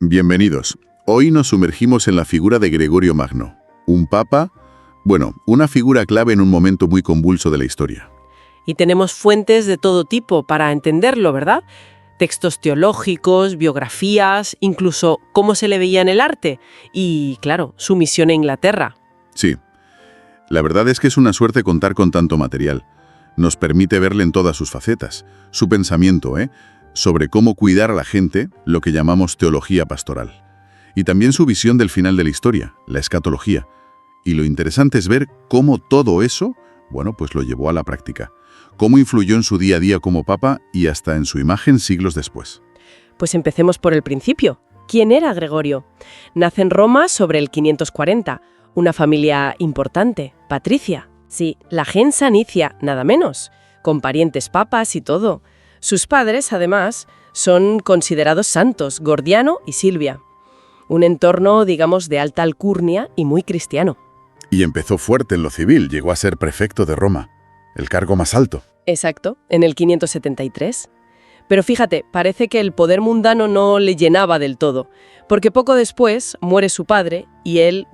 Bienvenidos. Hoy nos sumergimos en la figura de Gregorio Magno, un papa, una figura clave en un momento muy convulso de la historia. Y tenemos fuentes de todo tipo para entenderlo, ¿verdad? Textos teológicos, biografías, incluso cómo se le veía en el arte y, claro, su misión en Inglaterra. Sí, la verdad es que es una suerte contar con tanto material. Nos permite verle en todas sus facetas, su pensamiento, sobre cómo cuidar a la gente, lo que llamamos teología pastoral. Y también su visión del final de la historia, la escatología. Y lo interesante es ver cómo todo eso, pues lo llevó a la práctica. Cómo influyó en su día a día como papa y hasta en su imagen siglos después. Pues empecemos por el principio. ¿Quién era Gregorio? Nace en Roma sobre el 540, una familia importante, patricia. Sí, la gens Anicia, nada menos, con parientes papas y todo. Sus padres, además, son considerados santos, Gordiano y Silvia. Un entorno, digamos, de alta alcurnia y muy cristiano. Y empezó fuerte en lo civil, llegó a ser prefecto de Roma, el cargo más alto. Exacto, en el 573. Pero fíjate, parece que el poder mundano no le llenaba del todo, porque poco después muere su padre y él,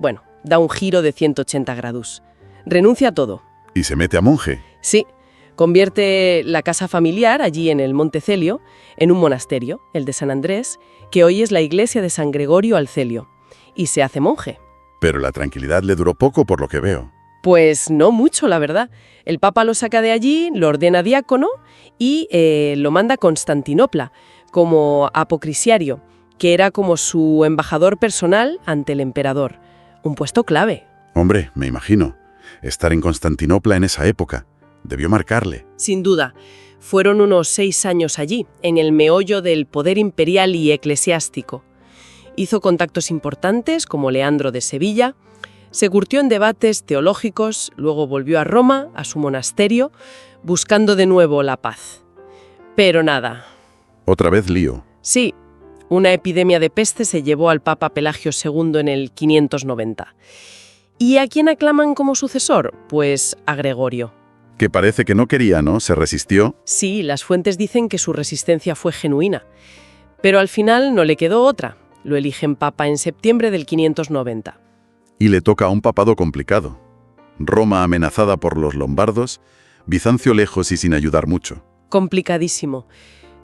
da un giro de 180 grados. Renuncia a todo. ¿Y se mete a monje? Sí, convierte la casa familiar, allí en el Monte Celio, en un monasterio, el de San Andrés, que hoy es la iglesia de San Gregorio al Celio, y se hace monje. Pero la tranquilidad le duró poco, por lo que veo. Pues no mucho, la verdad. El Papa lo saca de allí, lo ordena diácono y lo manda a Constantinopla como apocrisiario, que era como su embajador personal ante el emperador. Un puesto clave. Hombre, me imagino. Estar en Constantinopla en esa época debió marcarle. Sin duda. Fueron unos 6 años allí, en el meollo del poder imperial y eclesiástico. Hizo contactos importantes como Leandro de Sevilla. Se curtió en debates teológicos, luego volvió a Roma, a su monasterio, buscando de nuevo la paz. Pero nada. ¿Otra vez lío? Sí, una epidemia de peste se llevó al Papa Pelagio II en el 590. ¿Y a quién aclaman como sucesor? Pues a Gregorio. Que parece que no quería, ¿no? ¿Se resistió? Sí, las fuentes dicen que su resistencia fue genuina. Pero al final no le quedó otra. Lo eligen papa en septiembre del 590. Y le toca a un papado complicado. Roma amenazada por los lombardos, Bizancio lejos y sin ayudar mucho. Complicadísimo.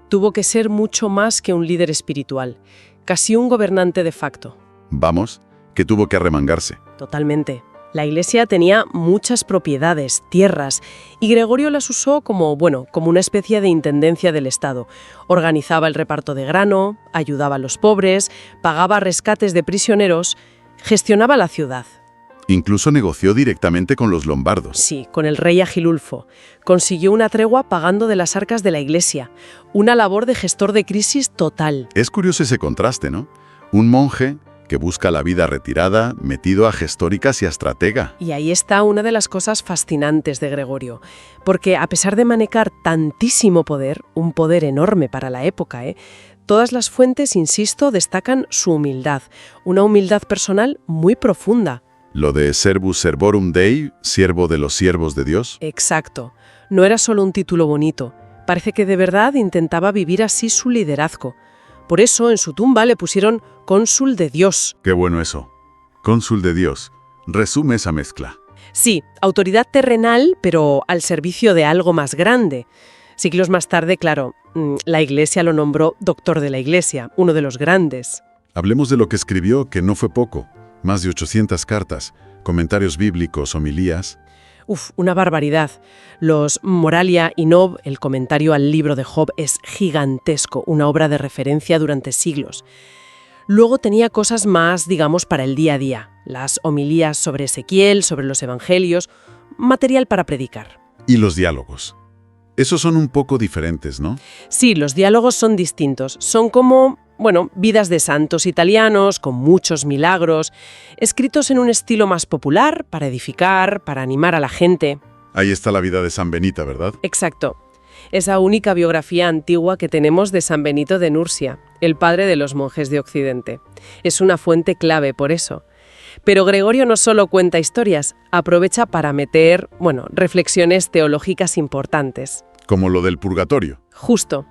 Tuvo que ser mucho más que un líder espiritual, casi un gobernante de facto. Vamos, que tuvo que arremangarse. Totalmente. La iglesia tenía muchas propiedades, tierras, y Gregorio las usó como una especie de intendencia del Estado. Organizaba el reparto de grano, ayudaba a los pobres, pagaba rescates de prisioneros, gestionaba la ciudad. Incluso negoció directamente con los lombardos. Sí, con el rey Agilulfo. Consiguió una tregua pagando de las arcas de la iglesia. Una labor de gestor de crisis total. Es curioso ese contraste, ¿no? Un monje que busca la vida retirada, metido a gestóricas y a estratega. Y ahí está una de las cosas fascinantes de Gregorio. Porque a pesar de manejar tantísimo poder, un poder enorme para la época, todas las fuentes, insisto, destacan su humildad. Una humildad personal muy profunda. Lo de servus servorum Dei, siervo de los siervos de Dios. Exacto. No era solo un título bonito. Parece que de verdad intentaba vivir así su liderazgo. Por eso en su tumba le pusieron cónsul de Dios. Qué bueno eso. Cónsul de Dios. Resume esa mezcla. Sí, autoridad terrenal, pero al servicio de algo más grande. Siglos más tarde, claro, la Iglesia lo nombró doctor de la Iglesia, uno de los grandes. Hablemos de lo que escribió, que no fue poco. Más de 800 cartas, comentarios bíblicos, homilías. Una barbaridad. Los Moralia y Nob, el comentario al libro de Job, es gigantesco, una obra de referencia durante siglos. Luego tenía cosas más, digamos, para el día a día. Las homilías sobre Ezequiel, sobre los evangelios, material para predicar. Y los diálogos. Esos son un poco diferentes, ¿no? Sí, los diálogos son distintos. Son como, vidas de santos italianos, con muchos milagros, escritos en un estilo más popular, para edificar, para animar a la gente. Ahí está la vida de San Benito, ¿verdad? Exacto. Esa única biografía antigua que tenemos de San Benito de Nursia, el padre de los monjes de Occidente. Es una fuente clave por eso. Pero Gregorio no solo cuenta historias, aprovecha para meter, reflexiones teológicas importantes. Como lo del purgatorio. Justo.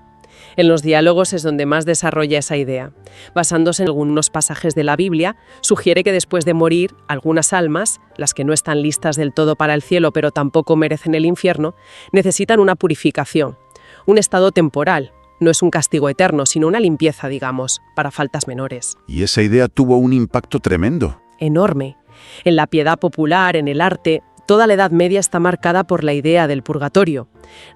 En los diálogos es donde más desarrolla esa idea. Basándose en algunos pasajes de la Biblia, sugiere que después de morir, algunas almas, las que no están listas del todo para el cielo pero tampoco merecen el infierno, necesitan una purificación, un estado temporal. No es un castigo eterno, sino una limpieza, digamos, para faltas menores. Y esa idea tuvo un impacto tremendo. Enorme. En la piedad popular, en el arte, toda la Edad Media está marcada por la idea del purgatorio.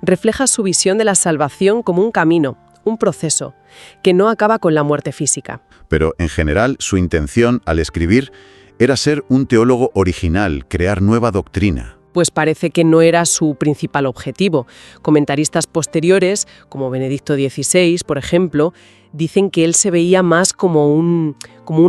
Refleja su visión de la salvación como un camino, un proceso, que no acaba con la muerte física. Pero, en general, su intención, al escribir, era ser un teólogo original, crear nueva doctrina. Pues parece que no era su principal objetivo. Comentaristas posteriores, como Benedicto XVI, por ejemplo, dicen que él se veía más como un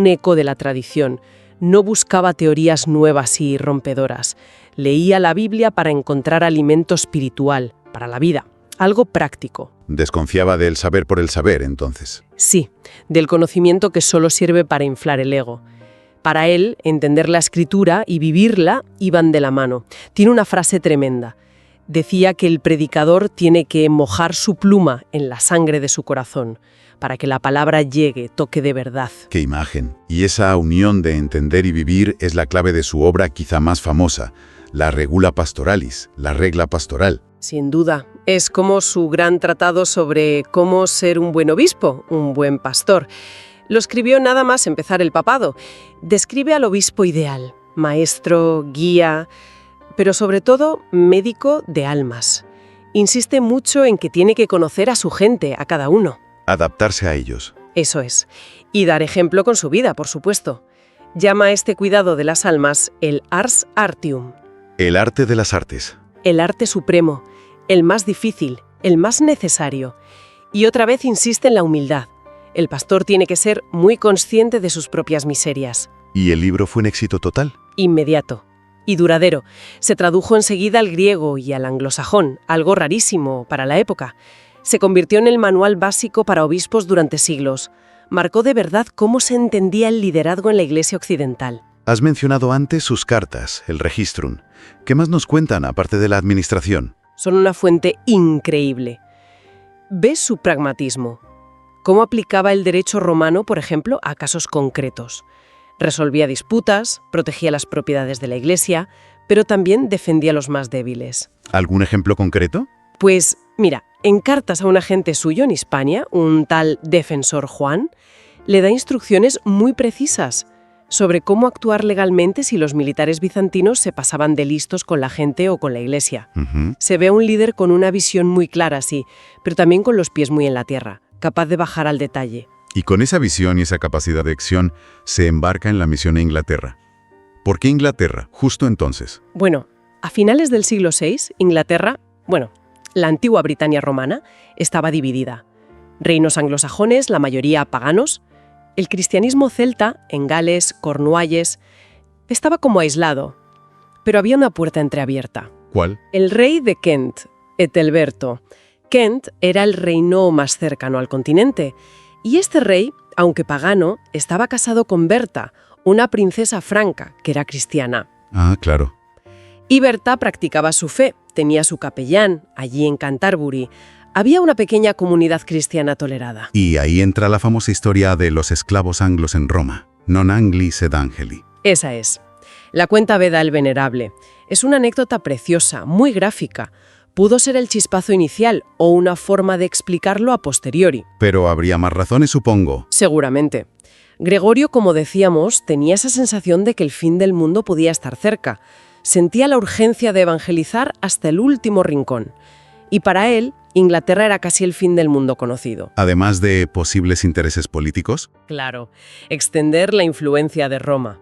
eco de la tradición. No buscaba teorías nuevas y rompedoras. Leía la Biblia para encontrar alimento espiritual, para la vida, algo práctico. Desconfiaba del saber por el saber, entonces. Sí, del conocimiento que solo sirve para inflar el ego. Para él, entender la Escritura y vivirla iban de la mano. Tiene una frase tremenda. Decía que el predicador tiene que mojar su pluma en la sangre de su corazón, para que la palabra llegue, toque de verdad. ¡Qué imagen! Y esa unión de entender y vivir es la clave de su obra quizá más famosa, la Regula Pastoralis, la regla pastoral. Sin duda, es como su gran tratado sobre cómo ser un buen obispo, un buen pastor. Lo escribió nada más empezar el papado. Describe al obispo ideal, maestro, guía, pero sobre todo médico de almas. Insiste mucho en que tiene que conocer a su gente, a cada uno. Adaptarse a ellos. Eso es. Y dar ejemplo con su vida, por supuesto. Llama a este cuidado de las almas el ars artium. El arte de las artes. El arte supremo, el más difícil, el más necesario. Y otra vez insiste en la humildad. El pastor tiene que ser muy consciente de sus propias miserias. ¿Y el libro fue un éxito total? Inmediato y duradero. Se tradujo enseguida al griego y al anglosajón, algo rarísimo para la época. Se convirtió en el manual básico para obispos durante siglos. Marcó de verdad cómo se entendía el liderazgo en la Iglesia occidental. Has mencionado antes sus cartas, el Registrum. ¿Qué más nos cuentan, aparte de la administración? Son una fuente increíble. ¿Ves su pragmatismo? Cómo aplicaba el derecho romano, por ejemplo, a casos concretos. Resolvía disputas, protegía las propiedades de la Iglesia, pero también defendía a los más débiles. ¿Algún ejemplo concreto? Pues, mira, en cartas a un agente suyo en Hispania, un tal defensor Juan, le da instrucciones muy precisas sobre cómo actuar legalmente si los militares bizantinos se pasaban de listos con la gente o con la Iglesia. Se ve a un líder con una visión muy clara, sí, pero también con los pies muy en la tierra, capaz de bajar al detalle. Y con esa visión y esa capacidad de acción, se embarca en la misión a Inglaterra. ¿Por qué Inglaterra, justo entonces? Bueno, a finales del siglo VI, Inglaterra, la antigua Britania romana, estaba dividida. Reinos anglosajones, la mayoría paganos. El cristianismo celta, en Gales, Cornualles, estaba como aislado. Pero había una puerta entreabierta. ¿Cuál? El rey de Kent, Ethelberto. Kent era el reino más cercano al continente. Y este rey, aunque pagano, estaba casado con Berta, una princesa franca, que era cristiana. Ah, claro. Y Berta practicaba su fe, tenía su capellán allí en Canterbury. Había una pequeña comunidad cristiana tolerada. Y ahí entra la famosa historia de los esclavos anglos en Roma, non angli sed angeli. Esa es. La cuenta Beda el Venerable. Es una anécdota preciosa, muy gráfica. Pudo ser el chispazo inicial o una forma de explicarlo a posteriori. Pero habría más razones, supongo. Seguramente. Gregorio, como decíamos, tenía esa sensación de que el fin del mundo podía estar cerca. Sentía la urgencia de evangelizar hasta el último rincón. Y para él, Inglaterra era casi el fin del mundo conocido. Además de posibles intereses políticos. Claro, extender la influencia de Roma.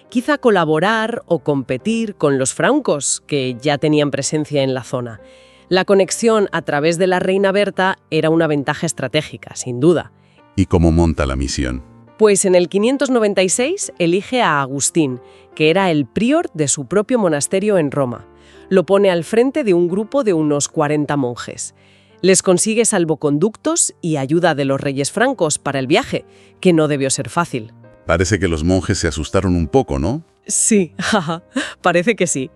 Quizá colaborar o competir con los francos, que ya tenían presencia en la zona. La conexión a través de la reina Berta era una ventaja estratégica, sin duda. ¿Y cómo monta la misión? Pues en el 596 elige a Agustín, que era el prior de su propio monasterio en Roma. Lo pone al frente de un grupo de unos 40 monjes. Les consigue salvoconductos y ayuda de los reyes francos para el viaje, que no debió ser fácil. Parece que los monjes se asustaron un poco, ¿no? Sí, jaja, parece que sí.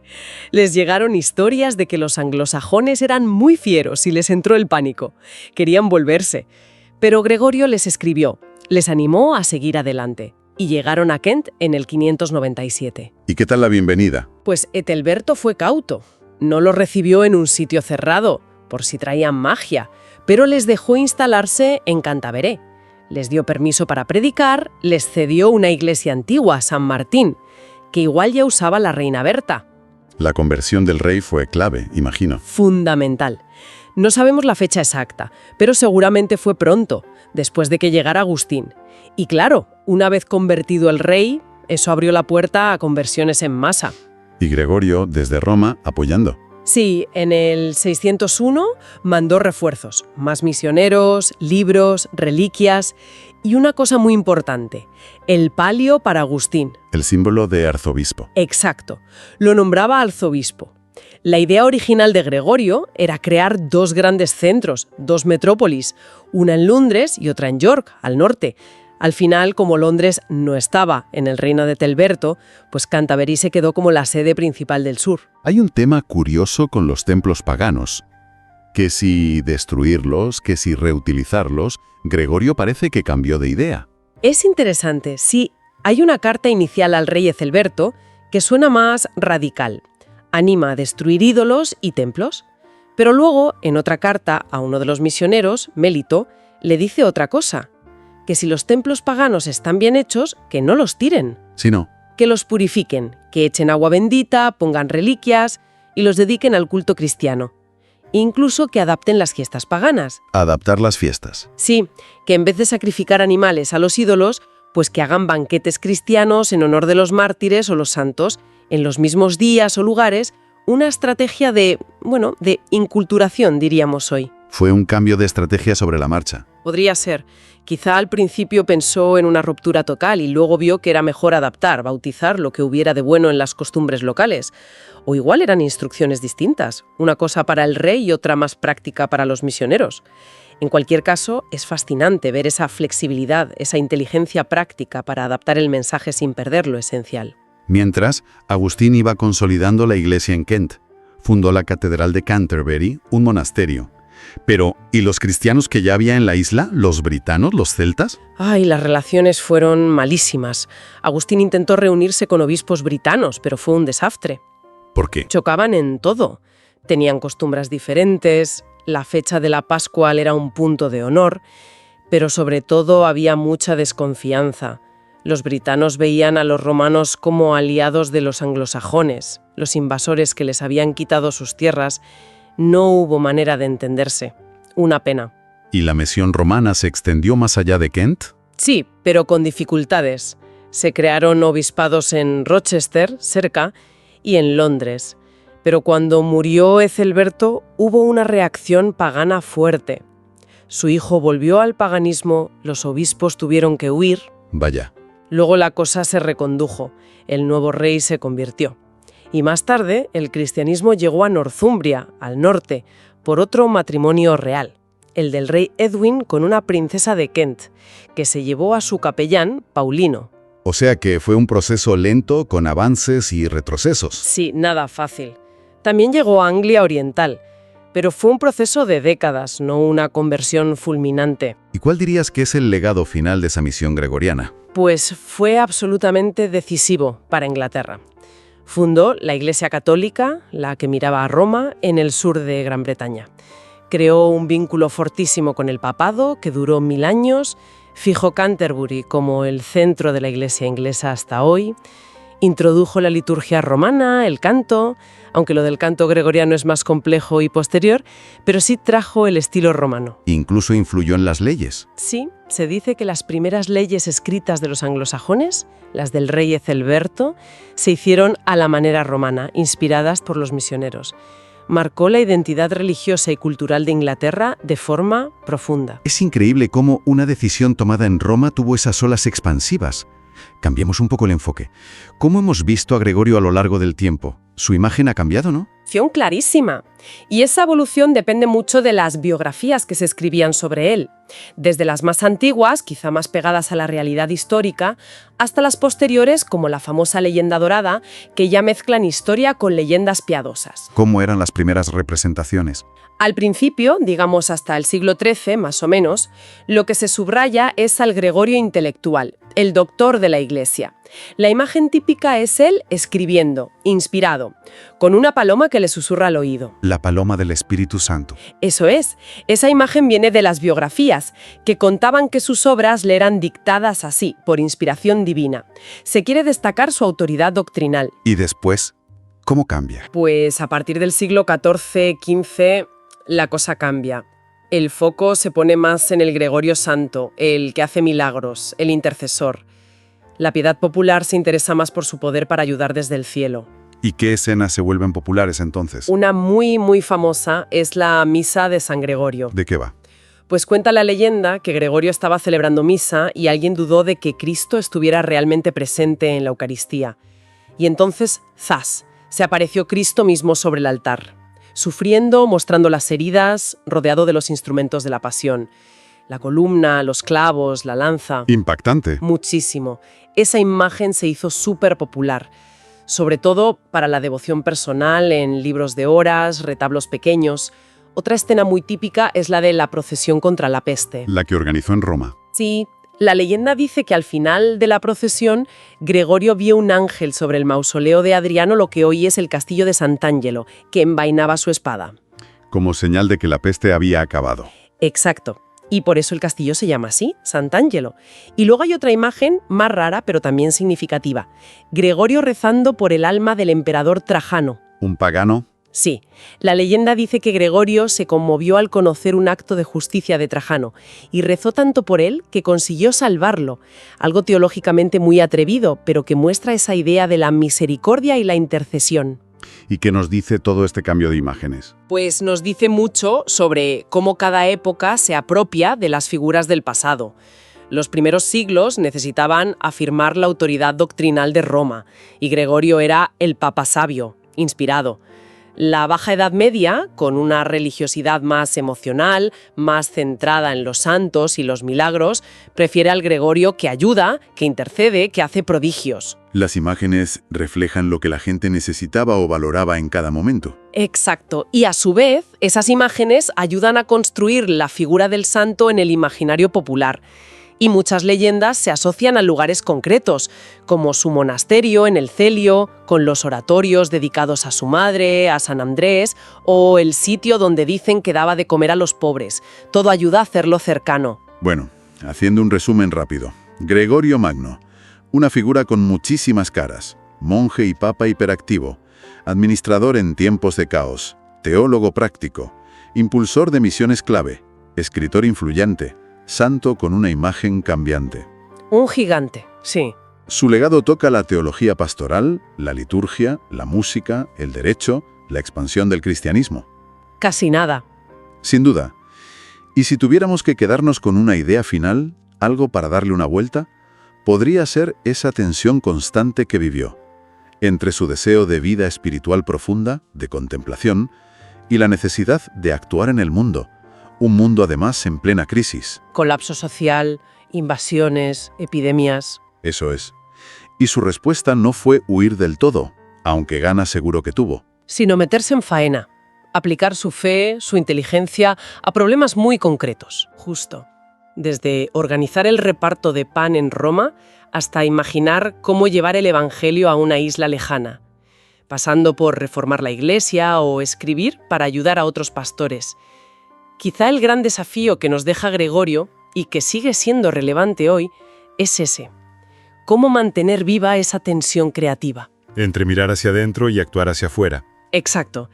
Les llegaron historias de que los anglosajones eran muy fieros y les entró el pánico. Querían volverse. Pero Gregorio les escribió, les animó a seguir adelante. Y llegaron a Kent en el 597. ¿Y qué tal la bienvenida? Pues Ethelberto fue cauto. No los recibió en un sitio cerrado, por si traían magia, pero les dejó instalarse en Cantaberé. Les dio permiso para predicar, les cedió una iglesia antigua, San Martín, que igual ya usaba la reina Berta. La conversión del rey fue clave, imagino. Fundamental. No sabemos la fecha exacta, pero seguramente fue pronto, después de que llegara Agustín. Y claro, una vez convertido el rey, eso abrió la puerta a conversiones en masa. Y Gregorio, desde Roma, apoyando. Sí, en el 601 mandó refuerzos, más misioneros, libros, reliquias y una cosa muy importante, el palio para Agustín. El símbolo de arzobispo. Exacto, lo nombraba arzobispo. La idea original de Gregorio era crear dos grandes centros, dos metrópolis, una en Londres y otra en York, al norte. Al final, como Londres no estaba en el reino de Ethelberto, pues Canterbury se quedó como la sede principal del sur. Hay un tema curioso con los templos paganos. Que si destruirlos, que si reutilizarlos, Gregorio parece que cambió de idea. Es interesante, sí, hay una carta inicial al rey Ethelberto que suena más radical. Anima a destruir ídolos y templos. Pero luego, en otra carta a uno de los misioneros, Mélito, le dice otra cosa. Que si los templos paganos están bien hechos, que no los tiren. Si no, Que los purifiquen, que echen agua bendita, pongan reliquias y los dediquen al culto cristiano. Incluso que adapten las fiestas paganas. adaptar las fiestas. Sí, que en vez de sacrificar animales a los ídolos, pues que hagan banquetes cristianos en honor de los mártires o los santos, en los mismos días o lugares, una estrategia de inculturación, diríamos hoy. Fue un cambio de estrategia sobre la marcha. Podría ser. Quizá al principio pensó en una ruptura total y luego vio que era mejor adaptar, bautizar lo que hubiera de bueno en las costumbres locales. O igual eran instrucciones distintas, una cosa para el rey y otra más práctica para los misioneros. En cualquier caso, es fascinante ver esa flexibilidad, esa inteligencia práctica para adaptar el mensaje sin perder lo esencial. Mientras, Agustín iba consolidando la iglesia en Kent. Fundó la Catedral de Canterbury, un monasterio. Pero, ¿y los cristianos que ya había en la isla? ¿Los britanos? ¿Los celtas? Ay, las relaciones fueron malísimas. Agustín intentó reunirse con obispos britanos, pero fue un desastre. ¿Por qué? Chocaban en todo. Tenían costumbres diferentes, la fecha de la Pascua era un punto de honor, pero sobre todo había mucha desconfianza. Los britanos veían a los romanos como aliados de los anglosajones, los invasores que les habían quitado sus tierras. No hubo manera de entenderse. Una pena. ¿Y la misión romana se extendió más allá de Kent? Sí, pero con dificultades. Se crearon obispados en Rochester, cerca, y en Londres. Pero cuando murió Ethelberto, hubo una reacción pagana fuerte. Su hijo volvió al paganismo, los obispos tuvieron que huir. Vaya. Luego la cosa se recondujo. El nuevo rey se convirtió. Y más tarde, el cristianismo llegó a Northumbria, al norte, por otro matrimonio real, el del rey Edwin con una princesa de Kent, que se llevó a su capellán, Paulino. O sea que fue un proceso lento, con avances y retrocesos. Sí, nada fácil. También llegó a Anglia Oriental, pero fue un proceso de décadas, no una conversión fulminante. ¿Y cuál dirías que es el legado final de esa misión gregoriana? Pues fue absolutamente decisivo para Inglaterra. Fundó la Iglesia Católica, la que miraba a Roma, en el sur de Gran Bretaña. Creó un vínculo fortísimo con el papado, que duró 1000 años, fijó Canterbury como el centro de la Iglesia inglesa hasta hoy, introdujo la liturgia romana, el canto, aunque lo del canto gregoriano es más complejo y posterior, pero sí trajo el estilo romano. Incluso influyó en las leyes. Sí, se dice que las primeras leyes escritas de los anglosajones, las del rey Ethelberto, se hicieron a la manera romana, inspiradas por los misioneros. Marcó la identidad religiosa y cultural de Inglaterra de forma profunda. Es increíble cómo una decisión tomada en Roma tuvo esas olas expansivas. Cambiemos un poco el enfoque. ¿Cómo hemos visto a Gregorio a lo largo del tiempo? Su imagen ha cambiado, ¿no? Clarísima. Y esa evolución depende mucho de las biografías que se escribían sobre él, desde las más antiguas, quizá más pegadas a la realidad histórica, hasta las posteriores, como la famosa leyenda dorada, que ya mezclan historia con leyendas piadosas. ¿Cómo eran las primeras representaciones? Al principio, digamos hasta el siglo XIII más o menos, lo que se subraya es al Gregorio intelectual, el doctor de la Iglesia. La imagen típica es él escribiendo, inspirado, con una paloma que le susurra al oído. La paloma del Espíritu Santo. Eso es, esa imagen viene de las biografías, que contaban que sus obras le eran dictadas así, por inspiración divina. Se quiere destacar su autoridad doctrinal. ¿Y después, cómo cambia? Pues a partir del siglo XIV-XV, la cosa cambia. El foco se pone más en el Gregorio Santo, el que hace milagros, el intercesor. La piedad popular se interesa más por su poder para ayudar desde el cielo. ¿Y qué escenas se vuelven populares entonces? Una muy famosa es la Misa de San Gregorio. ¿De qué va? Pues cuenta la leyenda que Gregorio estaba celebrando misa y alguien dudó de que Cristo estuviera realmente presente en la Eucaristía. Y entonces, ¡zas!, se apareció Cristo mismo sobre el altar, sufriendo, mostrando las heridas, rodeado de los instrumentos de la pasión. La columna, los clavos, la lanza. Impactante. Muchísimo. Esa imagen se hizo súper popular, sobre todo para la devoción personal en libros de horas, retablos pequeños. Otra escena muy típica es la de la procesión contra la peste. La que organizó en Roma. Sí, la leyenda dice que al final de la procesión, Gregorio vio un ángel sobre el mausoleo de Adriano, lo que hoy es el castillo de Sant'Angelo, que envainaba su espada. Como señal de que la peste había acabado. Exacto. Y por eso el castillo se llama así, Sant'Angelo. Y luego hay otra imagen más rara, pero también significativa. Gregorio rezando por el alma del emperador Trajano. ¿Un pagano? Sí, la leyenda dice que Gregorio se conmovió al conocer un acto de justicia de Trajano y rezó tanto por él que consiguió salvarlo, algo teológicamente muy atrevido, pero que muestra esa idea de la misericordia y la intercesión. ¿Y qué nos dice todo este cambio de imágenes? Pues nos dice mucho sobre cómo cada época se apropia de las figuras del pasado. Los primeros siglos necesitaban afirmar la autoridad doctrinal de Roma, y Gregorio era el papa sabio, inspirado. La Baja Edad Media, con una religiosidad más emocional, más centrada en los santos y los milagros, prefiere al Gregorio que ayuda, que intercede, que hace prodigios. Las imágenes reflejan lo que la gente necesitaba o valoraba en cada momento. Exacto. Y a su vez, esas imágenes ayudan a construir la figura del santo en el imaginario popular. Y muchas leyendas se asocian a lugares concretos, como su monasterio en el Celio, con los oratorios dedicados a su madre, a San Andrés, o el sitio donde dicen que daba de comer a los pobres. Todo ayuda a hacerlo cercano. Bueno, haciendo un resumen rápido. Gregorio Magno, una figura con muchísimas caras, monje y papa hiperactivo, administrador en tiempos de caos, teólogo práctico, impulsor de misiones clave, escritor influyente, santo con una imagen cambiante. Un gigante, sí. Su legado toca la teología pastoral, la liturgia, la música, el derecho, la expansión del cristianismo. Casi nada. Sin duda. Y si tuviéramos que quedarnos con una idea final, algo para darle una vuelta, podría ser esa tensión constante que vivió, entre su deseo de vida espiritual profunda, de contemplación, y la necesidad de actuar en el mundo, un mundo además en plena crisis. Colapso social, invasiones, epidemias. Eso es. Y su respuesta no fue huir del todo, aunque ganas seguro que tuvo. Sino meterse en faena, aplicar su fe, su inteligencia a problemas muy concretos. Justo. Desde organizar el reparto de pan en Roma hasta imaginar cómo llevar el Evangelio a una isla lejana, pasando por reformar la iglesia o escribir para ayudar a otros pastores. Quizá el gran desafío que nos deja Gregorio, y que sigue siendo relevante hoy, es ese. ¿Cómo mantener viva esa tensión creativa? Entre mirar hacia adentro y actuar hacia afuera. Exacto.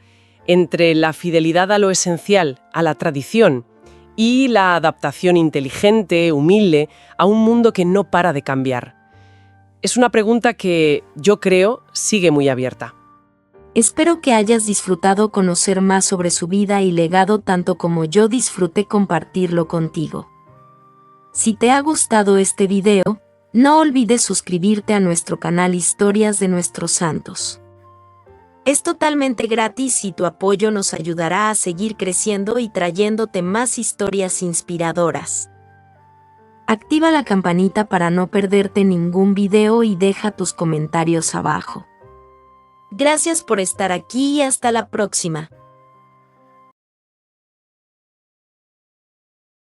Entre la fidelidad a lo esencial, a la tradición, y la adaptación inteligente, humilde, a un mundo que no para de cambiar. Es una pregunta que, yo creo, sigue muy abierta. Espero que hayas disfrutado conocer más sobre su vida y legado tanto como yo disfruté compartirlo contigo. Si te ha gustado este video, no olvides suscribirte a nuestro canal Historias de Nuestros Santos. Es totalmente gratis y tu apoyo nos ayudará a seguir creciendo y trayéndote más historias inspiradoras. Activa la campanita para no perderte ningún video y deja tus comentarios abajo. Gracias por estar aquí y hasta la próxima.